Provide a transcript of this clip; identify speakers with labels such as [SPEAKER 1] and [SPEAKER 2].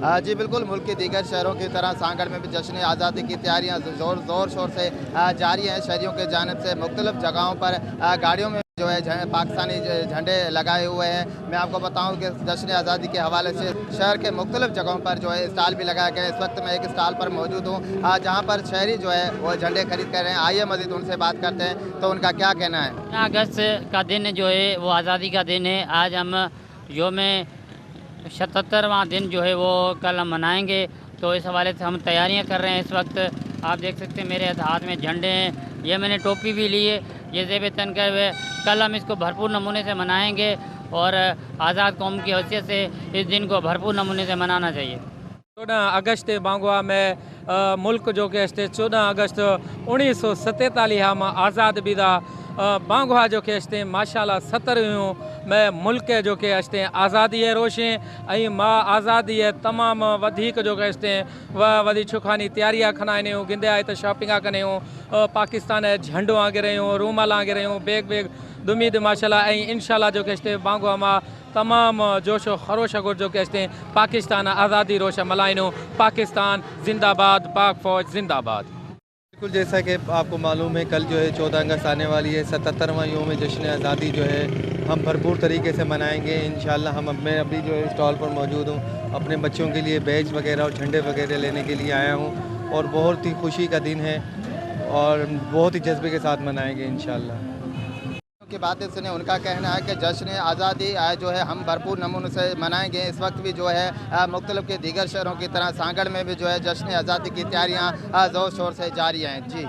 [SPEAKER 1] जी बिल्कुल, मुल्क के दीगर शहरों की तरह सांगड़ में भी जश्न आज़ादी की तैयारियाँ ज़ोर शोर से जारी हैं। शहरियों की जानिब से मुख्तलिफ जगहों पर गाड़ियों में जो है पाकिस्तानी झंडे लगाए हुए हैं। मैं आपको बताऊं कि जश्न आज़ादी के हवाले से शहर के मुख्तलिफ जगहों पर जो है स्टॉल भी लगाए गए। इस वक्त मैं एक स्टॉल पर मौजूद हूँ जहाँ पर शहरी जो है वो झंडे खरीद कर रहे हैं। आइए मज़ीद उनसे बात करते हैं तो उनका क्या कहना है।
[SPEAKER 2] 15 अगस्त का दिन जो है वो आज़ादी का दिन है। आज हम योम 77वां दिन जो है वो कल हम मनाएंगे। तो इस हवाले से हम तैयारियां कर रहे हैं। इस वक्त आप देख सकते हैं मेरे हाथ में झंडे हैं, ये मैंने टोपी भी ली है, ये ज़ेब तन कर हुए। कल हम इसको भरपूर नमूने से मनाएंगे और आज़ाद कौम की हैसियत से इस दिन को भरपूर नमूने से मनाना चाहिए।
[SPEAKER 3] 14 अगस्त बांगवा में मुल्क जो कि 14 अगस्त 1947 में आज़ाद बिदा बांगवा जो कि माशाल्लाह 70 में मुल्क जो कि आज़ादी रोशे ऐं मां आज़ादी तमाम वधिक जो कि वधी छुखानी तैयारियां खना गिंदे तो शॉपिंग कने पाकिस्तान झंडो आगे रहियूं रूमाल आगे रहियूं बैग दुमीद माशाल्लाह इंशाल्लाह जो कि बांगवा मां तमाम जोशो खरोश गुर जो कि पाकिस्तान आज़ादी रोश मलाइनो पाकिस्तान जिंदाबाद पाक फौज जिंदाबाद।
[SPEAKER 1] बिल्कुल, जैसा कि आपको मालूम है कल जो है 14 अगस्त आने वाली है। 77वां योम जश्न आज़ादी जो है हम भरपूर तरीके से मनाएंगे इंशाल्लाह। मैं अभी जो है स्टॉल पर मौजूद हूँ, अपने बच्चों के लिए बैज वगैरह और झंडे वगैरह लेने के लिए आया हूँ और बहुत ही खुशी का दिन है और बहुत ही जज्बे के साथ मनाएंगे इंशाल्लाह। की बातें सुने, उनका कहना है कि जश्न आज़ादी जो है हम भरपूर नमूने से मनाएंगे। इस वक्त भी जो है मुख्तलिफ के दीगर शहरों की तरह सांगड़ में भी जो है जश्न आज़ादी की तैयारियाँ ज़ोर शोर से जारी हैं। जी।